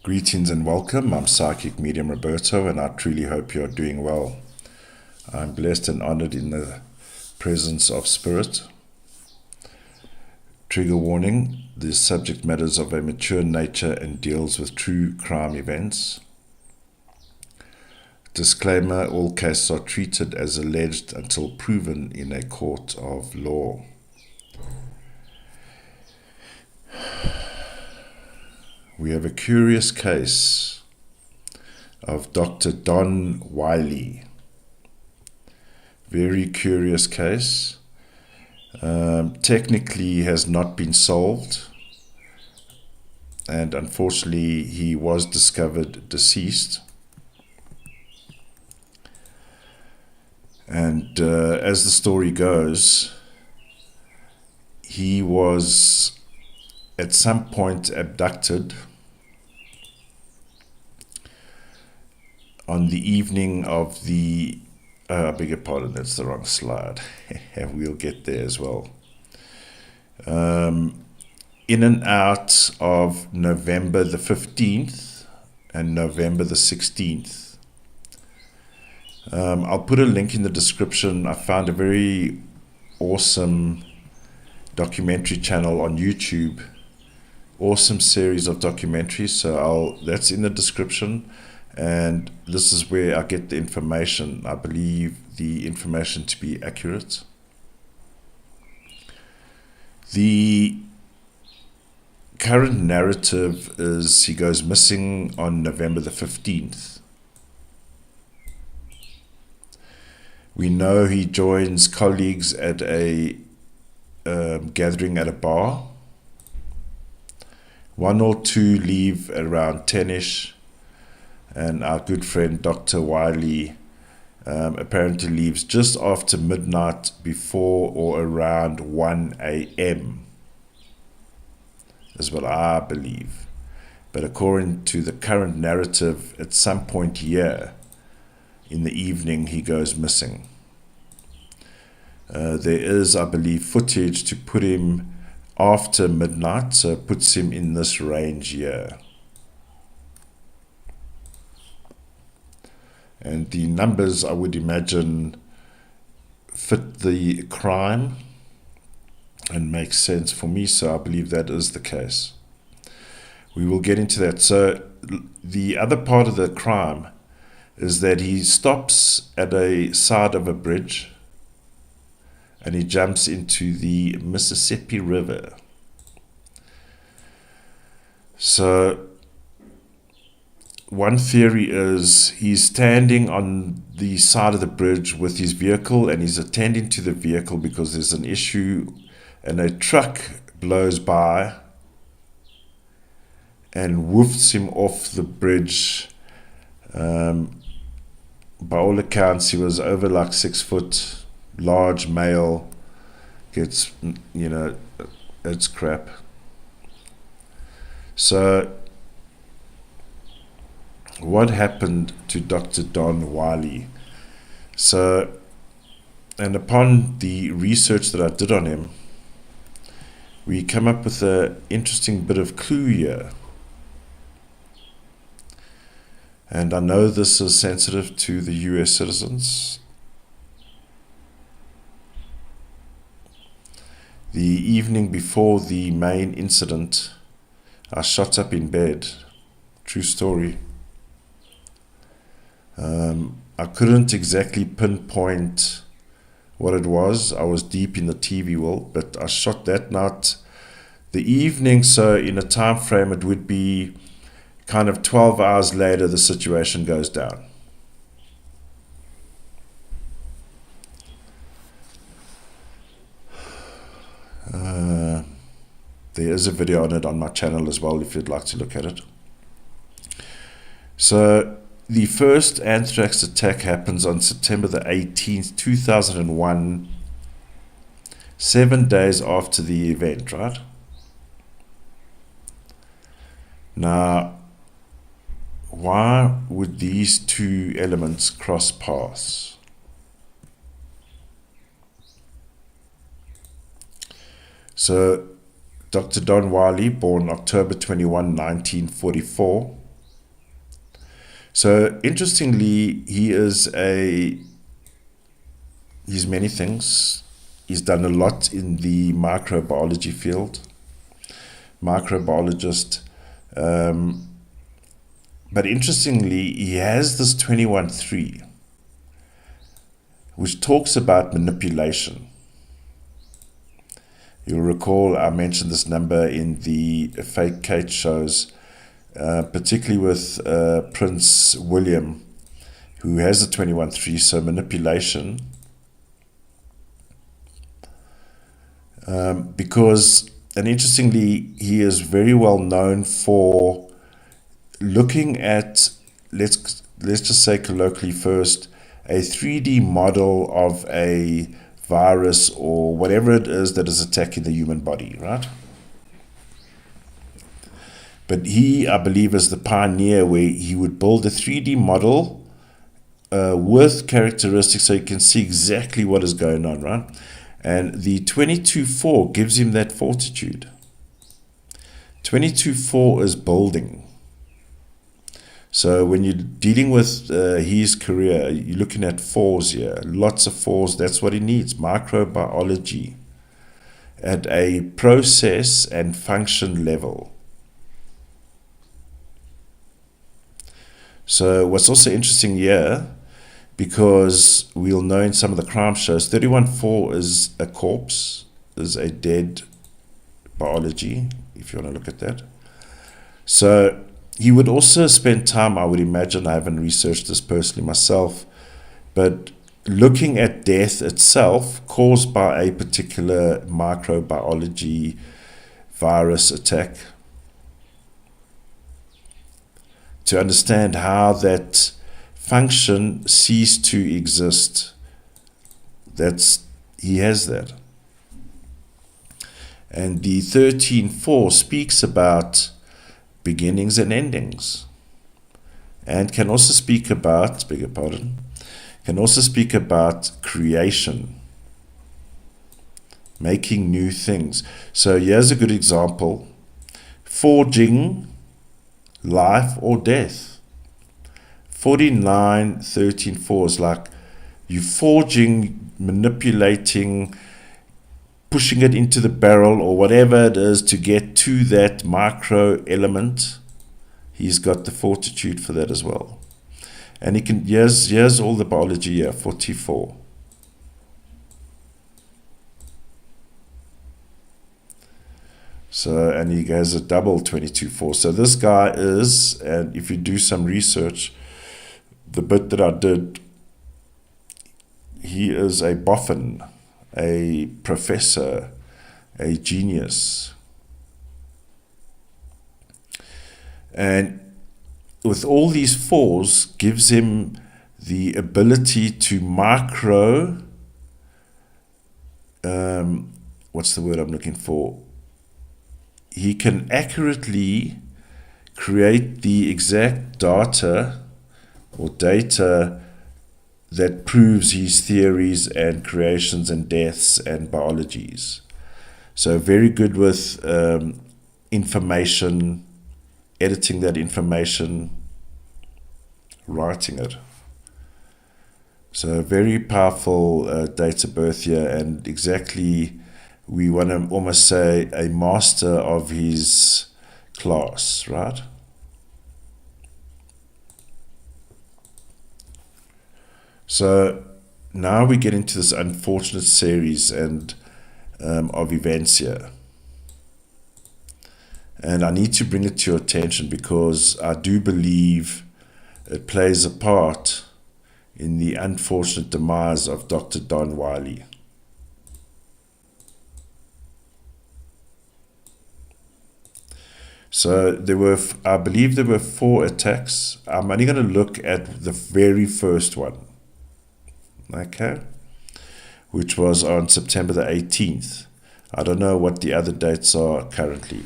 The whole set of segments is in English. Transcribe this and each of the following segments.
Greetings and welcome. I'm Psychic Medium Roberto, and I truly hope you're doing well. I'm blessed and honored in the presence of Spirit. Trigger warning: the subject matter is of a mature nature and deals with true crime events. Disclaimer: all cases are treated as alleged until proven in a court of law. We have a curious case of Dr. Don Wiley. Very curious case. Technically has not been solved, and unfortunately he was discovered deceased. And as the story goes, he was at some point abducted on the evening of the, I beg your pardon, that's the wrong slide. We'll get there as well. In and out of November the 15th and November the 16th. I'll put a link in the description. I found a very awesome documentary channel on YouTube. Awesome series of documentaries, so that's in the description, and this is where I get the information. I believe the information to be accurate. The current narrative is he goes missing on November the 15th. We know he joins colleagues at a gathering at a bar. One or two leave around 10ish, and our good friend Dr. Wiley apparently leaves just after midnight, before or around 1 a.m. is what I believe. But according to the current narrative, at some point here in the evening he goes missing. There is, I believe, footage to put him after midnight, so it puts him in this range here. And the numbers, I would imagine, fit the crime and make sense for me, so I believe that is the case. We will get into that. So the other part of the crime is that he stops at a side of a bridge and he jumps into the Mississippi River. So one theory is he's standing on the side of the bridge with his vehicle, and he's attending to the vehicle because there's an issue, and a truck blows by and woofs him off the bridge. By all accounts, he was over like 6 foot, large male, gets, it's crap. So what happened to Dr. Don Wiley? So, and upon the research that I did on him, we come up with an interesting bit of clue here. And I know this is sensitive to the US citizens. The evening before the main incident, I shot up in bed. True story. I couldn't exactly pinpoint what it was. I was deep in the TV world, but I shot that night, the evening, so in a time frame it would be kind of 12 hours later the situation goes down. There is a video on it on my channel as well if you'd like to look at it. So the first Anthrax attack happens on September the 18th, 2001, 7 days after the event, right? Now, why would these two elements cross paths? So Dr. Don Wiley, born October 21, 1944, So interestingly, he's many things. He's done a lot in the microbiology field, microbiologist. But interestingly, he has this 21-3, which talks about manipulation. You'll recall I mentioned this number in the Fake Kate shows, particularly with Prince William, who has a 21-3, so manipulation. Because, and interestingly, he is very well known for looking at, let's just say colloquially first, a 3D model of a virus or whatever it is that is attacking the human body, right? But he, I believe, is the pioneer where he would build a 3D model with characteristics so you can see exactly what is going on, right? And the 22-4 gives him that fortitude. 22-4 is building. So when you're dealing with his career, you're looking at 4s here, lots of 4s. That's what he needs, microbiology at a process and function level. So what's also interesting here, because we'll know in some of the crime shows, 31-4 is a corpse, is a dead biology, if you want to look at that. So he would also spend time, I would imagine, I haven't researched this personally myself, but looking at death itself caused by a particular microbiology virus attack, to understand how that function ceased to exist. He has that. And the 13-4 speaks about beginnings and endings, and can also speak about, creation, making new things. So here's a good example: forging life or death. 49-13-4 is like you forging, manipulating, pushing it into the barrel or whatever it is to get to that micro element. He's got the fortitude for that as well. And he can, here's all the biology here, 44. So, and he has a double 22-4. So this guy is, and if you do some research, the bit that I did, he is a boffin, a professor, a genius. And with all these 4s, gives him the ability to what's the word I'm looking for? He can accurately create the exact data or data that proves his theories and creations and deaths and biologies. So very good with information, editing that information, writing it. So very powerful date of birth here, and exactly, we want to almost say a master of his class, right? So now we get into this unfortunate series and of events here. And I need to bring it to your attention because I do believe it plays a part in the unfortunate demise of Dr. Don Wiley. So I believe there were 4 attacks. I'm only going to look at the very first one, okay, which was on September the 18th. I don't know what the other dates are currently.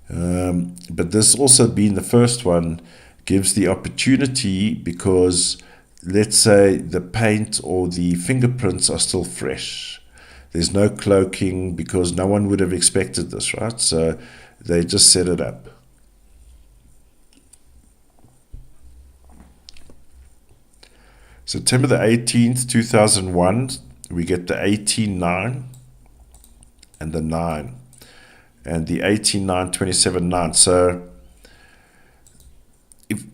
But this also being the first one gives the opportunity, because let's say the paint or the fingerprints are still fresh. There's no cloaking, because no one would have expected this, right? So they just set it up. September the 18th, 2001, we get the 18-9 and the 9. And the 18-9, 27-9. So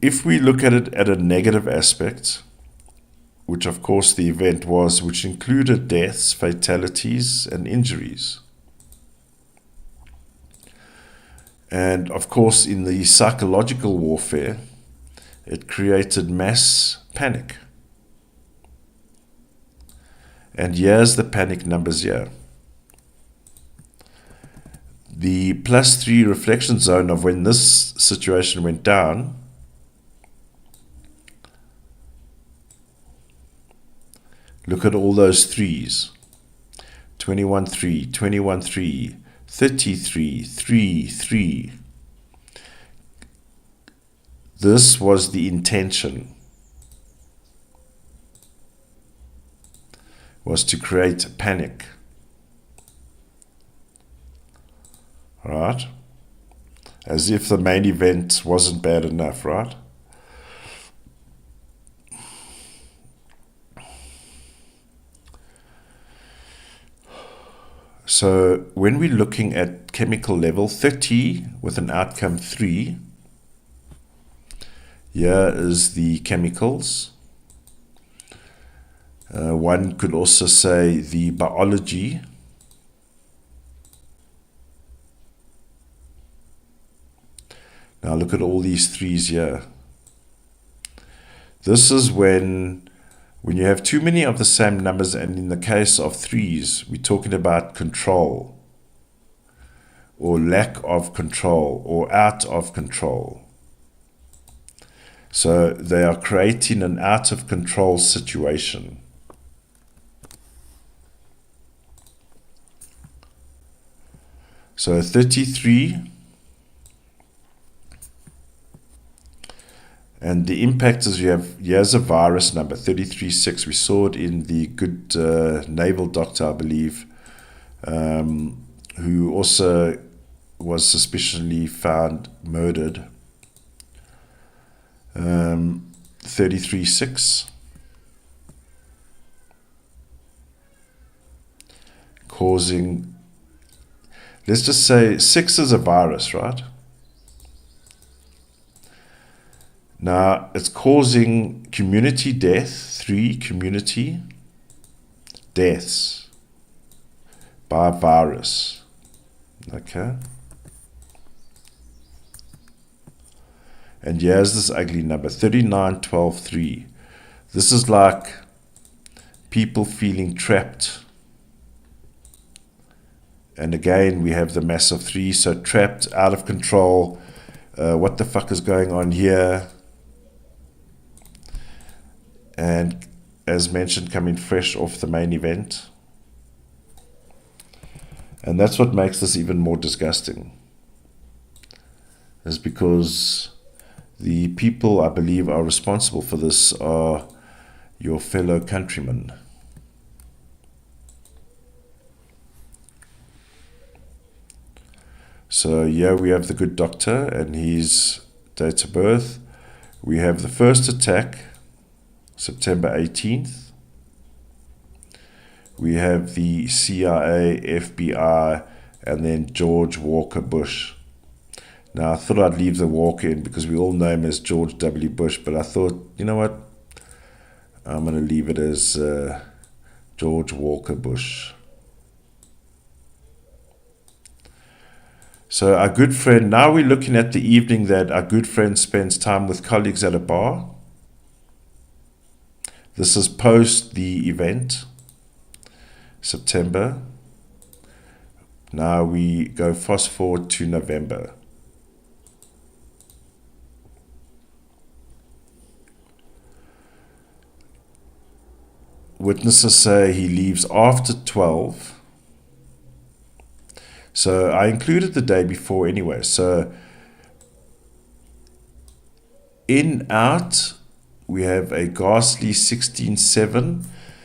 if we look at it at a negative aspect, which of course the event was, which included deaths, fatalities, and injuries. And of course, in the psychological warfare, it created mass panic. And here's the panic numbers here. The +3 reflection zone of when this situation went down, look at all those threes. 21-3, 21-3, 33, 3, 3. This was the intention, was to create panic. Right? As if the main event wasn't bad enough, right? So when we're looking at chemical level 30 with an outcome 3, here is the chemicals. One could also say the biology. Now look at all these threes here. This is when you have too many of the same numbers, and in the case of threes, we're talking about control, or lack of control, or out of control. So they are creating an out of control situation. So 33, and the impact is here's a virus number, 33.6. We saw it in the good naval doctor, I believe, who also was suspiciously found murdered. 33.6. Causing, let's just say 6 is a virus, right? Now, it's causing community death, 3 community deaths by virus. Okay. And here's this ugly number, 39.12.3. This is like people feeling trapped. And again, we have the massive 3, so trapped, out of control. What the fuck is going on here? And as mentioned, coming fresh off the main event. And that's what makes this even more disgusting, is because the people I believe are responsible for this are your fellow countrymen. So here we have the good doctor and his date of birth. We have the first attack, September 18th. We have the CIA, FBI, and then George Walker Bush. Now, I thought I'd leave the Walker in because we all know him as George W. Bush, but I thought, you know what? I'm going to leave it as George Walker Bush. So our good friend, now we're looking at the evening that our good friend spends time with colleagues at a bar. This is post the event, September. Now we go fast forward to November. Witnesses say he leaves after 12. So I included the day before anyway. So in, out, we have a ghastly 16-7.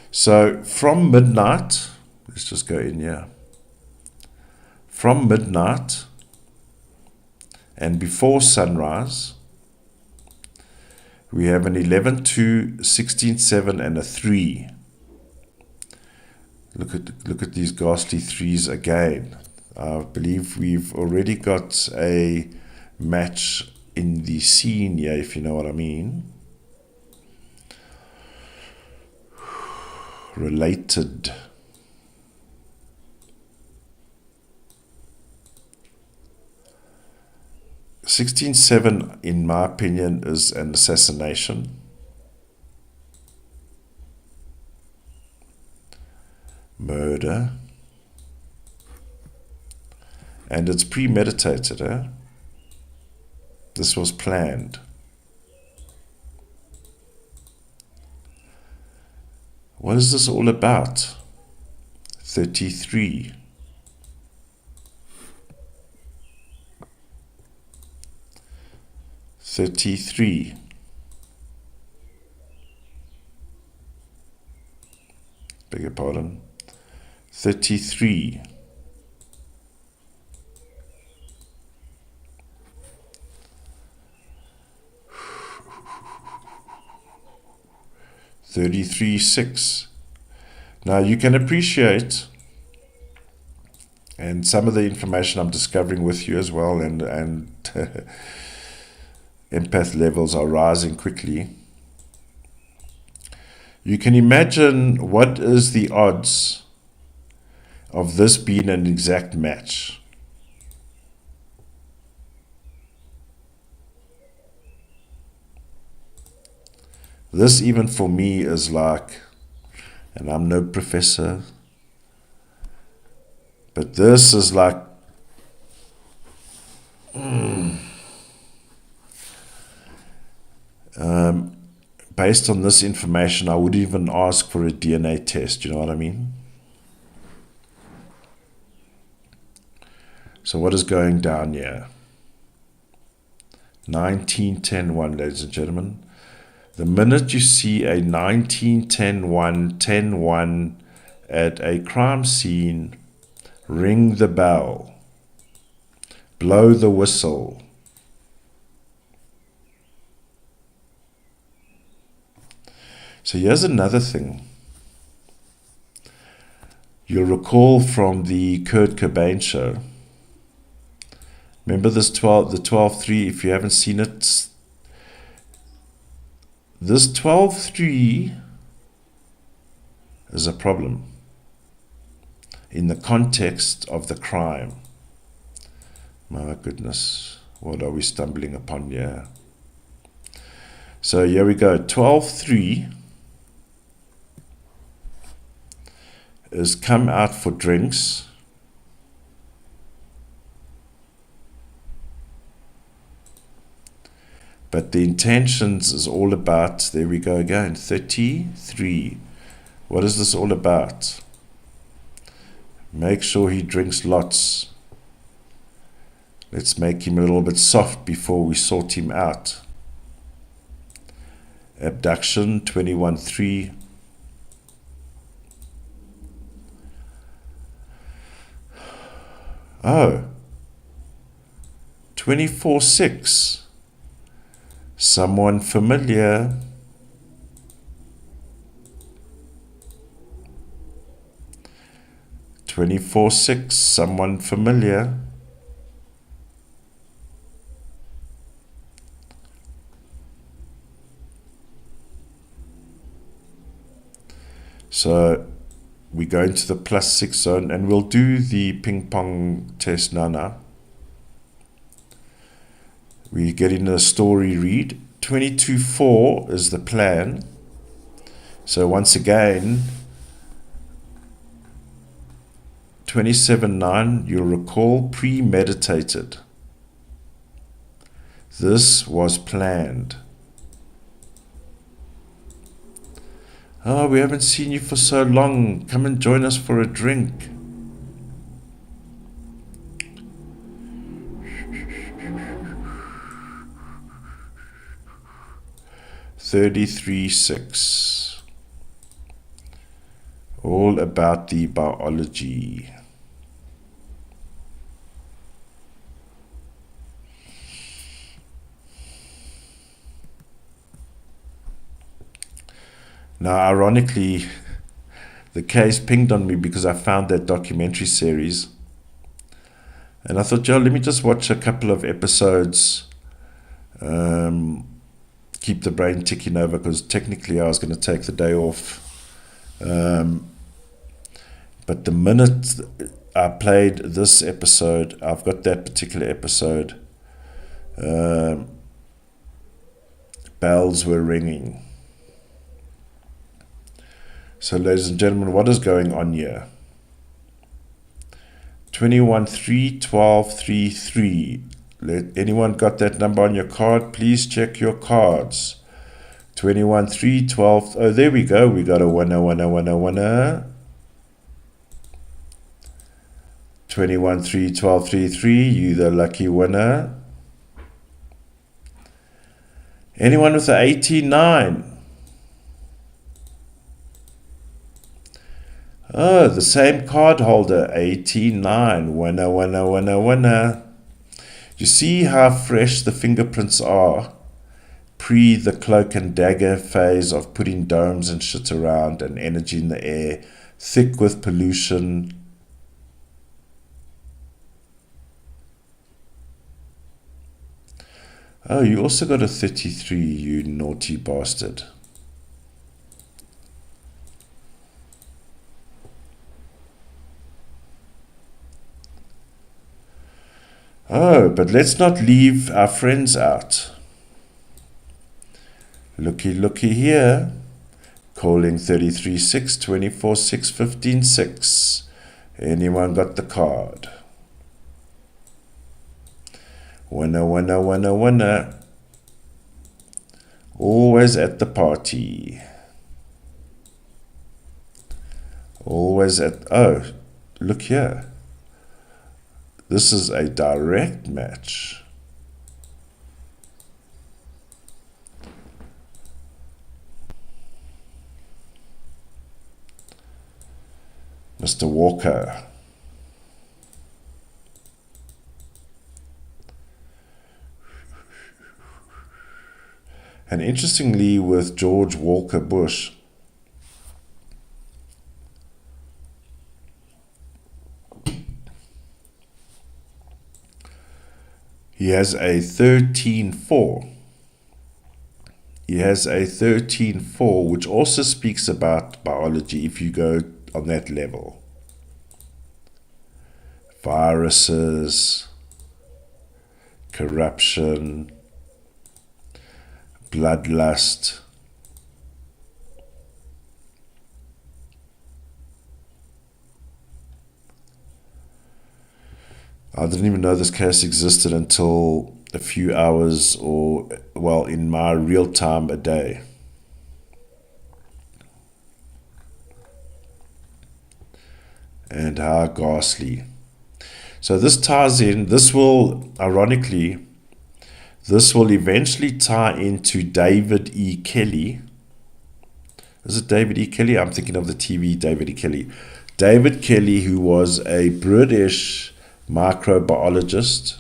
So from midnight, let's just go in here. From midnight and before sunrise, We have an 11, 2, 16, 7, and a 3. Look at these ghastly 3s again. I believe we've already got a match in the scene here, if you know what I mean. Related. (16.7), in my opinion, is an assassination. Murder. And it's premeditated, eh? This was planned. What is this all about? 33. Beg your pardon. 33. (33.6). Now you can appreciate, and some of the information I'm discovering with you as well, and empath levels are rising quickly. You can imagine what is the odds of this being an exact match. This, even for me, is like, and I'm no professor, but this is like, based on this information, I would even ask for a DNA test, you know what I mean? So what is going down here? 19-10-1, ladies and gentlemen. The minute you see a 19-10-1, 10-1 at a crime scene, ring the bell, blow the whistle. So here's another thing. You'll recall from the Kurt Cobain show. Remember this the 12-3, if you haven't seen it. This 12-3 is a problem in the context of the crime. My goodness, what are we stumbling upon here? So here we go. 12-3 is come out for drinks. But the intentions is all about, there we go again, 33. What is this all about? Make sure he drinks lots. Let's make him a little bit soft before we sort him out. Abduction, 21-3. Oh, 24-6. Someone familiar. (24-6), someone familiar. So we go into the +6 zone, and we'll do the ping pong test now. We get in a story read. 22-4 is the plan. So once again, 27-9, you'll recall, premeditated. This was planned. Oh, we haven't seen you for so long. Come and join us for a drink. (33.6). All about the biology. Now, ironically, the case pinged on me because I found that documentary series. And I thought, let me just watch a couple of episodes, keep the brain ticking over, because technically I was going to take the day off. But the minute I played this episode, I've got that particular episode, bells were ringing. So, ladies and gentlemen, what is going on here? 21-3-12-3-3. Anyone got that number on your card? Please check your cards. 21-3-12. Oh, there we go. We got a winner. 21-3-12-3-3. You the lucky winner. Anyone with the 89? Oh, the same card holder, 89. Winner. You see how fresh the fingerprints are pre the cloak and dagger phase of putting domes and shit around and energy in the air, thick with pollution. Oh, you also got a 33, you naughty bastard. Oh, but let's not leave our friends out. Looky here. Calling 33-6-24-6-15-6. Anyone got the card? Winner. Always at the party. Always at... Oh, look here. This is a direct match. Mr. Walker. And interestingly, with George Walker Bush, he has a 13-4. He has a 13-4, which also speaks about biology if you go on that level. Viruses, corruption, bloodlust. I didn't even know this case existed until a few hours, or, well, in my real time, a day. And how ghastly. So this ties in, this will, ironically, this will eventually tie into David E. Kelly. Is it David E. Kelly? I'm thinking of the TV David E. Kelly. David Kelly, who was a British microbiologist,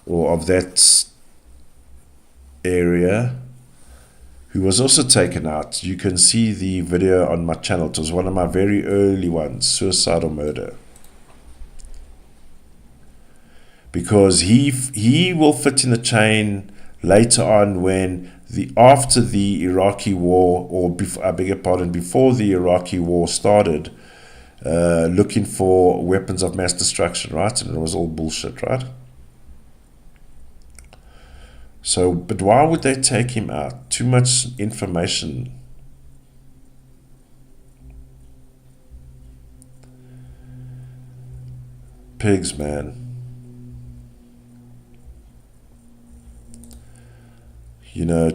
or of that area, who was also taken out. You can see the video on my channel. It was one of my very early ones, Suicide or Murder. Because he will fit in the chain later on when after the Iraqi war, or before, I beg your pardon, before the Iraqi war started, looking for weapons of mass destruction, right? And it was all bullshit, right? So, but why would they take him out? Too much information. Pigs, man. You know,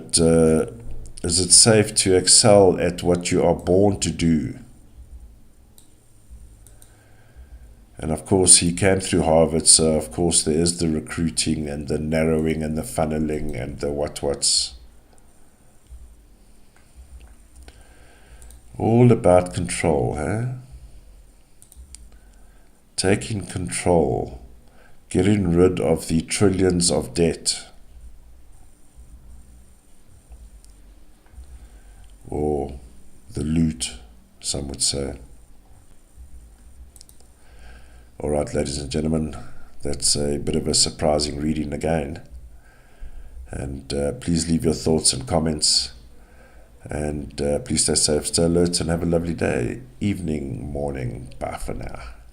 is it safe to excel at what you are born to do? And of course, he came through Harvard, so of course there is the recruiting and the narrowing and the funneling and the what's. All about control, huh? Taking control, getting rid of the trillions of debt. Or some would say. All right, ladies and gentlemen, that's a bit of a surprising reading again. And please leave your thoughts and comments. And please stay safe, stay alert, and have a lovely day, evening, morning. Bye for now.